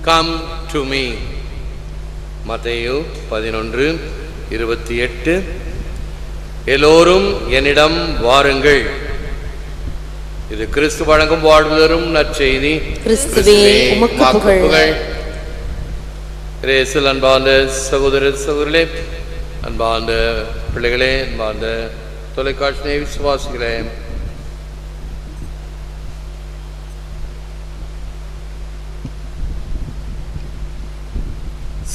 come to me. மத்தேயு 11:28. எல்லோரும் என்னிடம் வாருங்கள். இது கிறிஸ்து வழங்கும் வாழ்வு தரும் நற்செய்தி. கிறிஸ்துவே உமக்கு புகழ். இயேசுவில் அன்பார்ந்த சகோதர சகோதரிகளே, அன்பார்ந்த பிள்ளைகளே, அன்பார்ந்த தொலைக்காட்சி விசுவாசிகளே,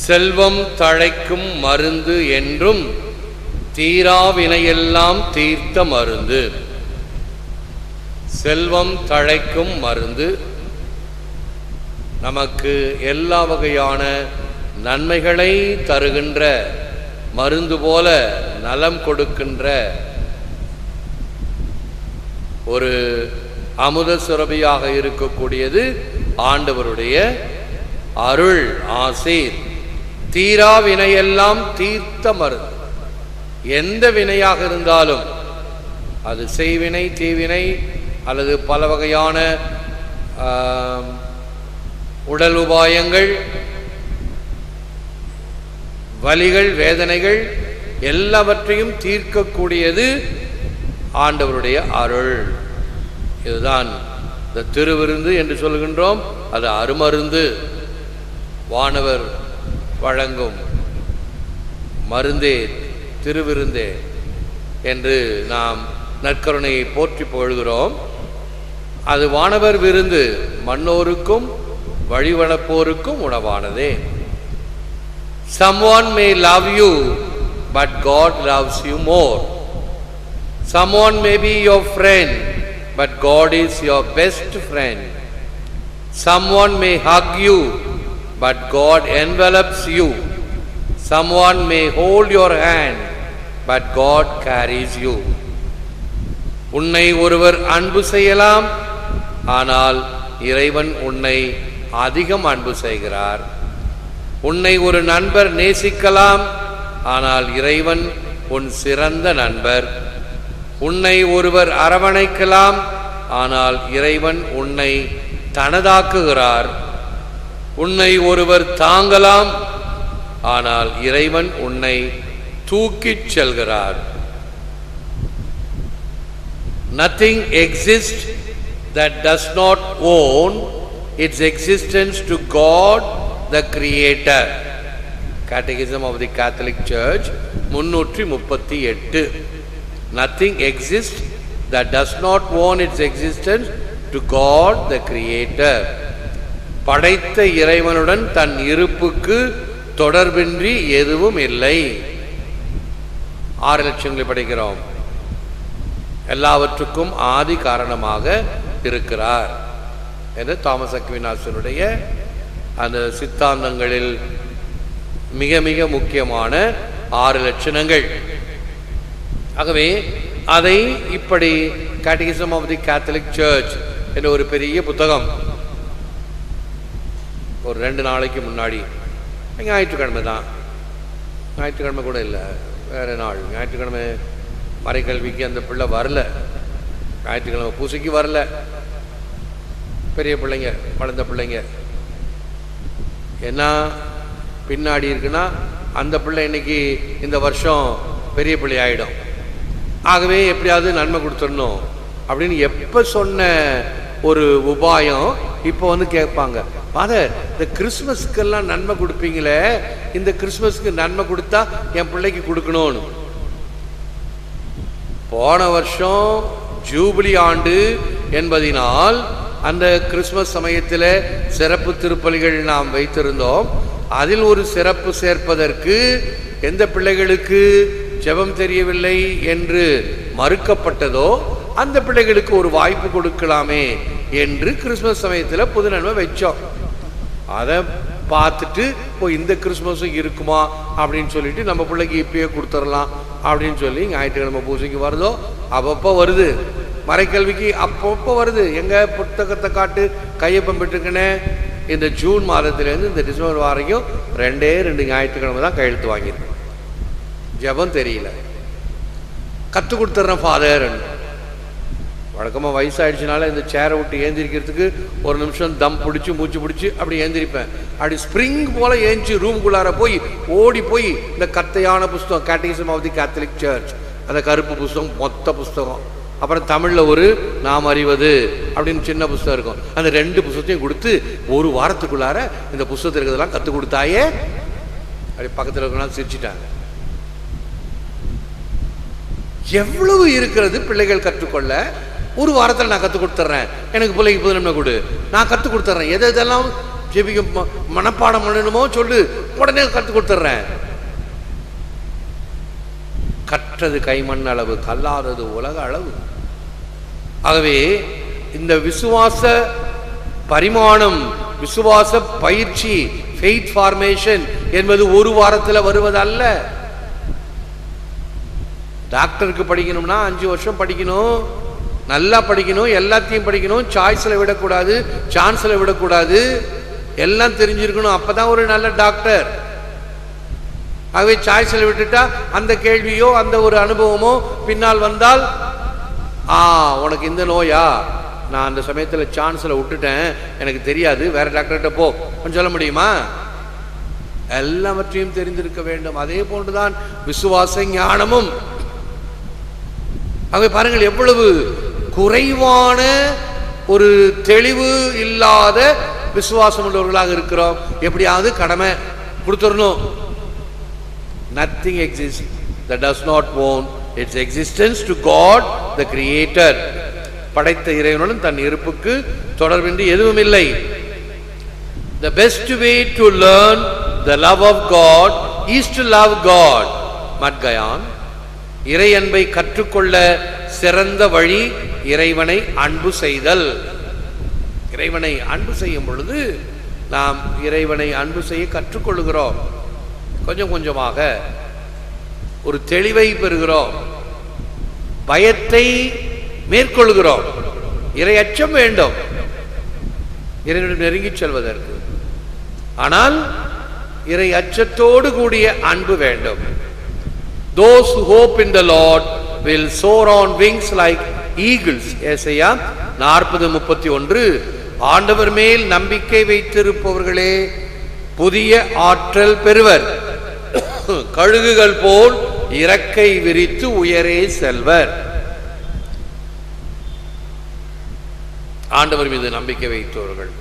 செல்வம் தழைக்கும் மருந்து என்றும் தீராவினையெல்லாம் தீர்த்த மருந்து. செல்வம் தழைக்கும் மருந்து நமக்கு எல்லா வகையான நன்மைகளை தருகின்ற மருந்து போல நலம் கொடுக்கின்ற ஒரு அமுத சுரபியாக இருக்கக்கூடியது ஆண்டவருடைய அருள் ஆசீர். தீரா வினையெல்லாம் தீர்த்த மருந்து. எந்த வினையாக இருந்தாலும், அது செய்வினை, தீவினை அல்லது பல வகையான உடல் உபாயங்கள், வலிகள், வேதனைகள் எல்லாவற்றையும் தீர்க்கக்கூடியது ஆண்டவருடைய அருள். இதுதான் இந்த திருவிருந்து என்று சொல்கின்றோம். அது அருமருந்து, வானவர் வழங்கும் மருந்தே, திருவிருந்தே என்று நாம் நற்கருணையை போற்றி புகழ்கிறோம். அது வானவர் விருந்து, மன்னோருக்கும் வழிவளப்போருக்கும் உணவானதே. Someone may love you, but God loves you more. Someone may be your friend, but God is your best friend. Someone may hug you, but God envelops you. Someone may hold your hand, but God carries you. உன்னை ஒருவர் அன்பு செய்யலாம், ஆனால் இறைவன் உன்னை அதிகம் அன்பு செய்கிறார். உன்னை ஒரு நண்பர் நேசிக்கலாம், ஆனால் இறைவன் உன் சிறந்த நண்பர். உன்னை ஒருவர் அரவணைக்கலாம், ஆனால் இறைவன் உன்னை தனதாக்குகிறார். உன்னை ஒருவர் தாங்கலாம், ஆனால் இறைவன் உன்னை தூக்கிச் செல்கிறார். Nothing exists that does not own its existence to God the Creator. Catechism of the Catholic Church 338. Nothing exists that does not own its existence to God the Creator. படைத்த இறைவனுடன் தன் இருப்புக்கு தொடர்பின்றி எதுவும் இல்லை. 6 லட்சங்களை படிக்கிறோம். எல்லாவற்றுக்கும் ஆதி காரணமாக இருக்கிறார் என்று தாமஸ் அக்வினாஸினுடைய அந்த சித்தாந்தங்களில் மிக மிக முக்கியமான 6 லட்சணங்கள். ஆகவே அதை இப்படி catechism of the Catholic church என்ற ஒரு பெரிய புத்தகம் ஒரு 2 நாளைக்கு முன்னாடி, ஞாயிற்றுக்கிழமை தான், ஞாயிற்றுக்கிழமை கூட இல்லை, வேறு நாள், ஞாயிற்றுக்கிழமை மறைக்கல்விக்கு அந்த பிள்ளை வரல, ஞாயிற்றுக்கிழமை பூசைக்கு வரல. பெரிய பிள்ளைங்க, வளர்ந்த பிள்ளைங்க என்ன பின்னாடி இருக்குன்னா, அந்த பிள்ளை இன்னைக்கு இந்த வருஷம் பெரிய பிள்ளை ஆகிடும். ஆகவே எப்படியாவது நன்மை கொடுத்துடணும் அப்படின்னு எப்போ சொன்ன ஒரு உபாயம் இப்போ வந்து கேட்பாங்க, ஃபாதர் இந்த கிறிஸ்மஸ்க்கெல்லாம் நன்மை கொடுப்பீங்களே, இந்த கிறிஸ்மஸ்க்கு நன்மை கொடுத்தா என் பிள்ளைக்கு கொடுக்கணும்னு. போன வருஷம் ஜூபிலி ஆண்டு என்பதினால் அந்த கிறிஸ்மஸ் சமயத்தில் சிறப்பு திருப்பலிகள் நாம் வைத்திருந்தோம். அதில் ஒரு சிறப்பு சேர்ப்பதற்கு எந்த பிள்ளைகளுக்கு ஜெபம் தெரியவில்லை என்று மறுக்கப்பட்டதோ அந்த பிள்ளைகளுக்கு ஒரு வாய்ப்பு கொடுக்கலாமே என்று கிறிஸ்மஸ் சமயத்தில் புது நன்மை வச்சோம். அதை பார்த்துட்டு இந்த கிறிஸ்மஸும் இருக்குமா அப்படின்னு சொல்லிட்டு நம்ம பிள்ளைக்கு இப்பயே கொடுத்துடலாம் அப்படின்னு சொல்லி ஞாயிற்றுக்கிழமை பூசைக்கு வருதோ அப்பப்போ வருது, மறைக்கல்விக்கு அப்பப்போ வருது. எங்கள் புத்தகத்தை காட்டு கையொப்பம் பெற்றுக்கினே இந்த ஜூன் மாதத்திலேருந்து இந்த டிசம்பர் வரைக்கும் 2 ஞாயிற்றுக்கிழமை தான் கையெழுத்து வாங்கியிருக்கேன். ஜபம் தெரியல, கற்றுக் கொடுத்துட்றேன் ஃபாதர். வழக்கமாக வயசாகிடுச்சுனால இந்த சேரை விட்டு ஏந்திரிக்கிறதுக்கு ஒரு நிமிஷம் தம் பிடிச்சி மூச்சு பிடிச்சி அப்படி ஏந்திரிப்பேன். அப்படி ஸ்ப்ரிங் போல ஏஞ்சி ரூம்குள்ளார போய் ஓடி போய் இந்த கத்தையான புஸ்தகம் catechism of the Catholic church, அந்த கருப்பு புஸ்தகம், மொத்த புஸ்தகம், அப்புறம் தமிழில் ஒரு நாம் அறிவது அப்படின்னு சின்ன புஸ்தகம் இருக்கும், அந்த 2 புஸ்தகத்தையும் கொடுத்து ஒரு வாரத்துக்குள்ளார இந்த புஸ்தகத்தில் இருக்கிறதெல்லாம் கற்றுக் கொடுத்தாயே அப்படி பக்கத்தில் இருக்கலாம் சிரிச்சிட்டாங்க. எவ்வளவு இருக்கிறது பிள்ளைகள் கற்றுக்கொள்ள. ஒரு வாரத்தில் நான் கற்றுக் கொடுத்துட்றேன், எனக்கு பிள்ளைக்கு புதுநன்மை கொடு, நான் கற்றுக் கொடுத்துட்றேன், எதெல்லாம் ஜெபிக்க மனப்பாடம் பண்ணணுமோ சொல்லு, உடனே கற்றுக் கொடுத்துட்றேன். கற்றது கைமண் அளவு, கல்லாதது உலக அளவு. ஆகவே இந்த விசுவாச பரிமாணம், விசுவாச பயிற்சி, ஃபெய்த் ஃபார்மேஷன் என்பது ஒரு வாரத்தில் வருவதல்ல. டாக்டருக்கு படிக்கணும்னா 5 வருஷம் படிக்கணும், நல்லா படிக்கணும், எல்லாத்தையும் படிக்கணும், சாய்ஸில் விடக்கூடாது, சான்ஸில் விடக்கூடாது, எல்லாம் தெரிஞ்சிருக்கணும், அப்பதான் ஒரு நல்ல டாக்டர். ஆகவே சாய்ஸில் விட்டுட்டா அந்த கேள்வியோ அந்த ஒரு அனுபவமோ பின்னால் வந்தால், உனக்கு இந்த நோயா, நான் அந்த சமயத்தில் சான்ஸில் விட்டுட்டேன், எனக்கு தெரியாது, வேற டாக்டர்கிட்ட போ கொஞ்சம் சொல்ல முடியுமா? எல்லாவற்றையும் தெரிந்திருக்க வேண்டும். அதே போன்றுதான் விசுவாச ஞானமும். ஆகவே பாருங்கள், எவ்வளவு குறைவான ஒரு தெளிவு இல்லாத விசுவாசம் உள்ளவர்களாக இருக்கிறோம். எப்படியாவது கடமை கொடுத்துடணும். Nothing exists that does not own its existence to God the Creator. படைத்த இறைவனுடன் தன் இருப்புக்கு தொடர்பின்றி எதுவும் இல்லை. The best way to learn the love of God is to love God. மத்கயான். இறை அன்பை கற்றுக்கொள்ள சிறந்த வழி இறைவனை அன்பு செய்தல். இறைவனை அன்பு செய்யும் பொழுது நாம் இறைவனை அன்பு செய்ய கற்றுக்கொள்கிறோம். கொஞ்சம் கொஞ்சமாக ஒரு தெளிவை பெறுகிறோம், பயத்தை மேற்கொள்கிறோம். இறை அச்சம் வேண்டும் இறைவனிடம் நெருங்கி செல்வதற்கு. ஆனால் இறை அச்சத்தோடு கூடிய அன்பு வேண்டும். Those who hope in the Lord will soar on wings like eagles. ஏசாயா 40:31. ஆண்டவர் மேல் நம்பிக்கை வைத்திருப்பவர்களே புதிய ஆற்றல் பெறுவர், கழுகுகள் போல் இறக்கை விரித்து உயரே செல்வர். ஆண்டவர் மீது நம்பிக்கை வைத்தவர்கள்,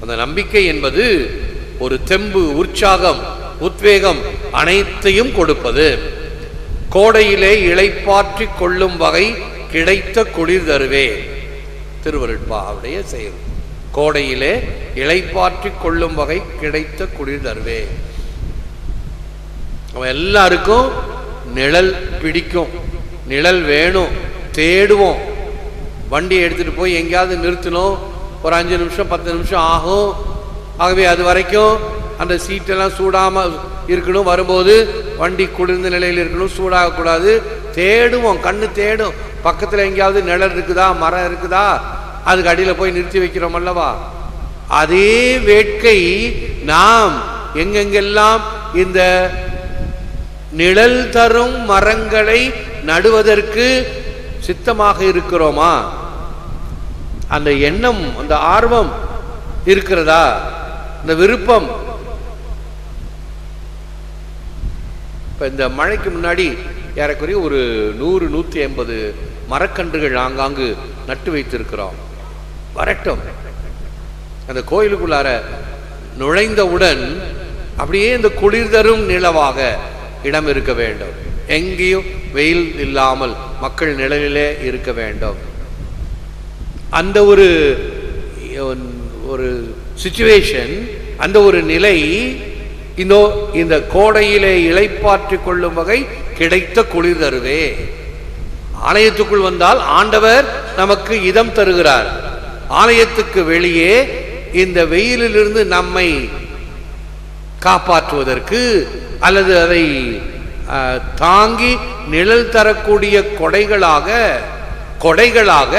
அந்த நம்பிக்கை என்பது ஒரு தெம்பு, உற்சாகம், உத்வேகம் அனைத்தையும் கொடுப்பது. கோடையிலே இளைப்பாற்றி கொள்ளும் வகை கிடைத்த குளிர் தருவே. திருவருட்பாவுடைய செயல். கோடையிலே இளைப்பாற்றி கொள்ளும் வகை கிடைத்த குளிர் தருவே. அவன் எல்லாருக்கும் நிழல் பிடிக்கும், நிழல் வேணும், தேடுவோம். வண்டியை எடுத்துட்டு போய் எங்கேயாவது நிறுத்தணும், ஒரு 5 நிமிஷம் 10 நிமிஷம் ஆகும். ஆகவே அது வரைக்கும் அந்த சீட்டெல்லாம் சூடாமல் இருக்கணும். வரும்போது வண்டி குளிர்ந்த நிலையில் இருக்கணும், சூடாகக்கூடாது. தேடுவோம், கண்ணு தேடும், பக்கத்தில் எங்கேயாவது நிழல் இருக்குதா, மரம் இருக்குதா, அதுக்கு அடியில் போய் நிறுத்தி வைக்கிறோம் அல்லவா. அதே வேட்கை நாம் எங்கெங்கெல்லாம் இந்த நிழல் தரும் மரங்களை நடுவதற்கு சித்தமாக இருக்கிறோமா, அந்த எண்ணம், அந்த ஆர்வம் இருக்கிறதா, இந்த விருப்பம். இப்ப இந்த மழைக்கு முன்னாடி ஏறக்குறைய ஒரு 100-150 மரக்கன்றுகள் ஆங்காங்கு நட்டு வைத்திருக்கிறோம். வரட்டும். அந்த கோயிலுக்குள்ளார நுழைந்தவுடன் அப்படியே இந்த குளிர் தரும் நிலவாக இடம் இருக்க வேண்டும். எங்கேயும் வெயில் இல்லாமல் மக்கள் நிழலிலே இருக்க வேண்டும். அந்த ஒரு சிச்சுவேஷன், அந்த ஒரு நிலை இந்த கோடையிலே இளைப்பாற்றி கொள்ளும் வகை கிடைத்த குளிர் தருவே. ஆலயத்துக்குள் வந்தால் ஆண்டவர் நமக்கு இதம் தருகிறார். ஆலயத்துக்கு வெளியே இந்த வெயிலிலிருந்து நம்மை காப்பாற்றுவதற்கு அல்லது அதை தாங்கி நிழல் தரக்கூடிய கொடைகளாக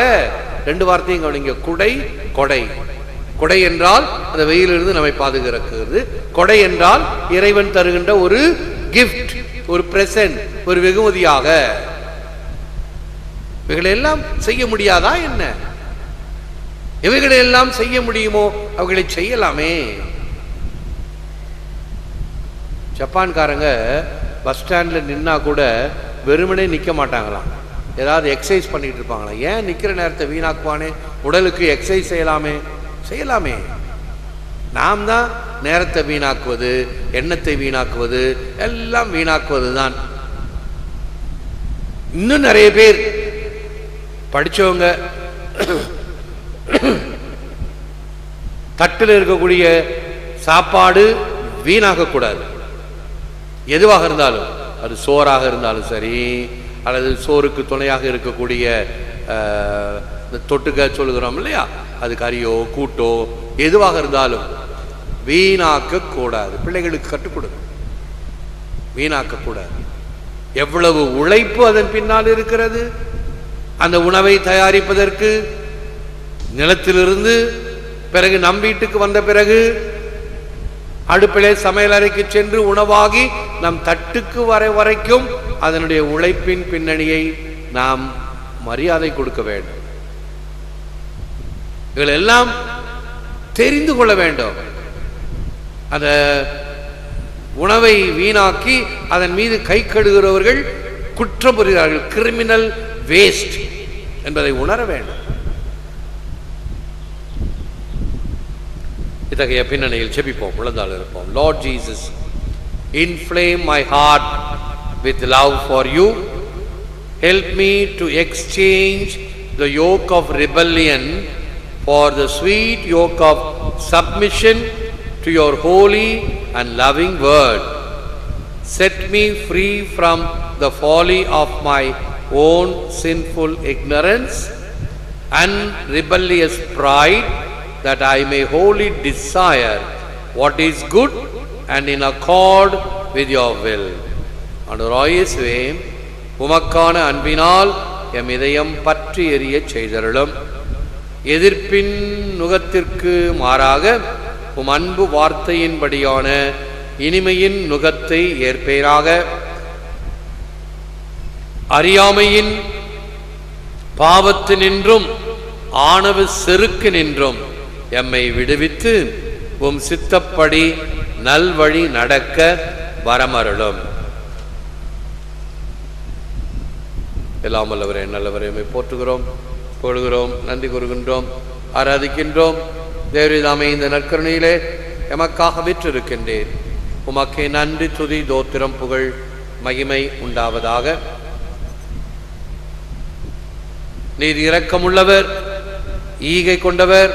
2 வார்த்தையும் கவனிங்க. குடை, கொடை. கொடை என்றால் அந்த வெயிலிருந்து நம்மை பாதுகாக்கிறது. கொடை என்றால் இறைவன் தருகின்ற ஒரு கிஃப்ட், ஒரு பிரசன்ட், ஒரு வெகுமதியாக. இவைகளெல்லாம் செய்ய முடியாதா என்ன? இவைகளெல்லாம் செய்ய முடியுமோ அவைகளை செய்யலாமே. ஜப்பான்காரங்க பஸ் ஸ்டாண்டில் நின்னா கூட வெறுமனே நிற்க மாட்டாங்களாம், ஏதாவது எக்ஸசைஸ் பண்ணிட்டு இருப்பாங்களாம். ஏன் நிற்கிற நேரத்தை வீணாக்குவானே, உடலுக்கு எக்ஸசைஸ் செய்யலாமே. நாம் தான் நேரத்தை வீணாக்குவது, எண்ணத்தை வீணாக்குவது, எல்லாம் வீணாக்குவது தான். இன்னும் நிறைய பேர் படிச்சவங்க தட்டில் இருக்கக்கூடிய சாப்பாடு வீணாகக்கூடாது. எதுவாக இருந்தாலும், அது சோறாக இருந்தாலும் சரி, அல்லது சோறுக்கு துணையாக இருக்கக்கூடிய தொட்டுக்க சொல்லுகிறோம் இல்லையா, அது கறியோ கூட்டோ எதுவாக இருந்தாலும் வீணாக்க கூடாது. பிள்ளைகளுக்கு கற்றுக் கொடுங்க, வீணாக்க கூடாது. எவ்வளவு உழைப்பு அதன் பின்னால் இருக்கிறது. அந்த உணவை தயாரிப்பதற்கு நிலத்திலிருந்து, பிறகு நம் வீட்டுக்கு வந்த பிறகு அடுப்பிலே சமையல் அறைக்கு சென்று உணவாகி நம் தட்டுக்கு வரைக்கும் அதனுடைய உழைப்பின் பின்னணியை நாம் மரியாதை கொடுக்க வேண்டும். இவர்கள் எல்லாம் தெரிந்து கொள்ள வேண்டும். அந்த உணவை வீணாக்கி அதன் மீது கை கழுகிறவர்கள் குற்றம் புரிகிறார்கள், கிரிமினல் வேஸ்ட் என்பதை உணர வேண்டும். இத்தகைய பின்னணியில் செபிப்போம், முழந்தாள் இருப்போம். Lord Jesus, inflame my heart with love for you. Help me to exchange the yoke of rebellion for the sweet yoke of submission to your holy and loving word. Set me free from the folly of my own sinful ignorance and rebellious pride, that I may wholly desire what is good and in accord with your will. ஆண்டவராகிய இயேசுவே, உமக்கான அன்பினால் M இதயம் பற்றி எரிய செய்தருளும். எதிர்ப்பின் நுகத்திற்கு மாறாக உம் அன்பு வார்த்தையின்படியான இனிமையின் நுகத்தை ஏற்பேராக. அறியாமையின் பாவத்தினின்றும் ஆணவ செருக்கு நின்றும் எம்மை விடுவித்து உம் சித்தப்படி நல்வழி நடக்க வரமருளும். எல்லாம் வல்லவரே, நல்லவரே, எம்மை போற்றுகிறோம், புகழுகிறோம், நன்றி கூறுகின்றோம், ஆராதிக்கின்றோம். தேவரீதாமே, இந்த நற்கருணையிலே எமக்காக விற்றிருக்கின்றேன். உமக்கே நன்றி, துதி, தோத்திரம், புகழ், மகிமை உண்டாவதாக. நீர் இரக்கமுள்ளவர், ஈகை கொண்டவர்,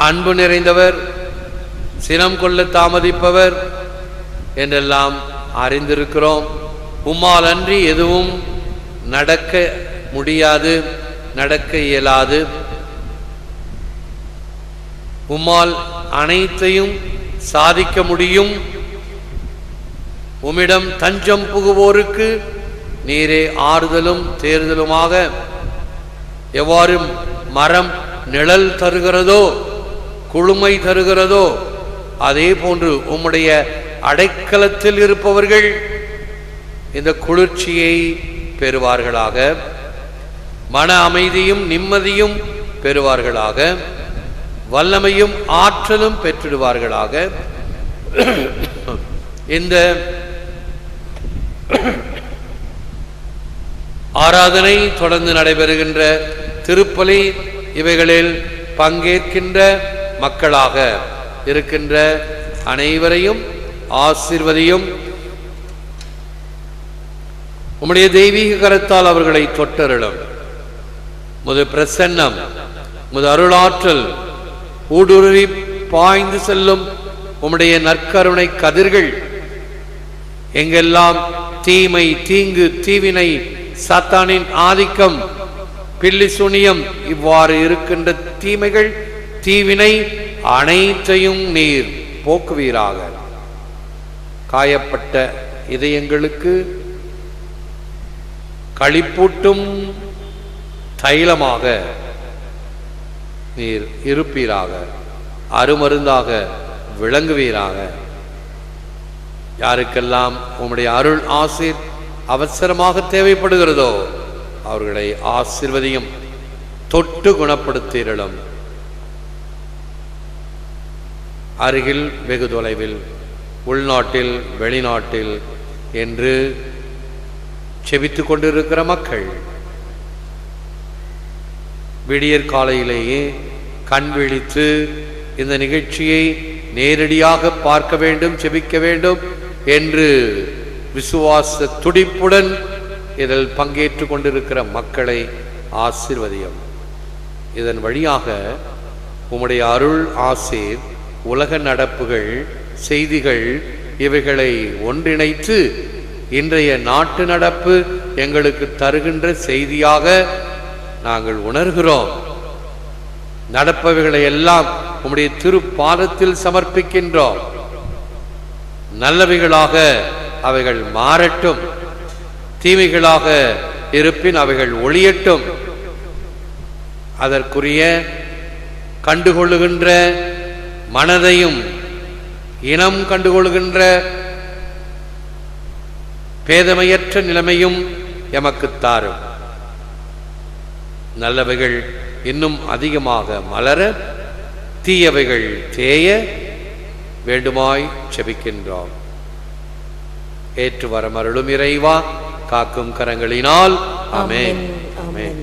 அன்பு நிறைந்தவர், சினம் கொள்ள தாமதிப்பவர் என்றெல்லாம் அறிந்திருக்கிறோம். உம்மால் அன்றி எதுவும் நடக்க முடியாது, நடக்க இயலாது. உம்மால் அனைத்தையும் சாதிக்க முடியும். உம்மிடம் தஞ்சம் புகுவோருக்கு நீரே ஆறுதலும் தேர்தலுமாக. எவ்வாறு மரம் நிழல் தருகிறதோ, குளுமை தருகிறதோ, அதே போன்று உம்முடைய அடைக்கலத்தில் இருப்பவர்கள் இந்த குளிர்ச்சியை பெறுவார்களாக, மன அமைதியும் நிம்மதியும் பெறுவார்களாக, வல்லமையும் ஆற்றலும் பெற்றிடுவார்களாக. இந்த ஆராதனை தொடர்ந்து நடைபெறுகின்ற திருப்பலி இவைகளில் பங்கேற்கின்ற மக்களாக இருக்கின்ற அனைவரையும் ஆசீர்வதியும். உம்முடைய தெய்வீக கரத்தால் அவர்களை தொட்டருளும். முது பிரசன்னம், முது அருளாற்றல் ஊடுருவி பாய்ந்து செல்லும் உம்முடைய நற்கருணை கதிர்கள் எங்கெல்லாம் தீமை, தீங்கு, தீவினை, சாத்தானின் ஆதிக்கம், பில்லி சுனியம், இவ்வாறு இருக்கின்ற தீமைகள், தீவினை அனைத்தையும் நீர் போக்குவீராக. காயப்பட்ட இதயங்களுக்கு களிப்பூட்டும் தைலமாக நீர் இருப்பீராக, அருமருந்தாக விளங்குவீராக. யாருக்கெல்லாம் உம்முடைய அருள் ஆசீர் அவசரமாக தேவைப்படுகிறதோ அவர்களை ஆசீர்வதியும், தொட்டு குணப்படுத்திடலும். அருகில் வெகு தொலைவில், உள்நாட்டில் வெளிநாட்டில் என்று செபித்துக் கொண்டிருக்கிற மக்கள் விடியற் காலையிலேயே கண் விழித்து இந்த நிகழ்ச்சியை நேரடியாக பார்க்க வேண்டும், செபிக்க வேண்டும் என்று விசுவாச துடிப்புடன் இதில் பங்கேற்று கொண்டிருக்கிற மக்களை ஆசீர்வதியும். இதன் வழியாக உம்முடைய அருள் ஆசீர், உலக நடப்புகள், செய்திகள் இவைகளை ஒன்றிணைத்து இன்றைய நாட்டு நடப்பு எங்களுக்கு தருகின்ற செய்தியாக நாங்கள் உணர்கிறோம். நடப்பவைகளை எல்லாம் உம்முடைய திருப்பாதத்தில் சமர்ப்பிக்கின்றோம். நல்லவைகளாக அவைகள் மாறட்டும், தீமைகளாக இருப்பின் அவைகள் ஒளியட்டும். அதற்குரிய கண்டுகொள்ளுகின்ற மனதையும் இனம் கண்டுகொள்கின்ற பேதமையற்ற நிலைமையும் எமக்கு தாரும். நல்லவைகள் இன்னும் அதிகமாக மலர, தீயவைகள் தேய வேண்டுமாய் செபிக்கின்றோம். ஏற்று வரமருளும் இறைவா, காக்கும் கரங்களினால் ஆமென். ஆமென்.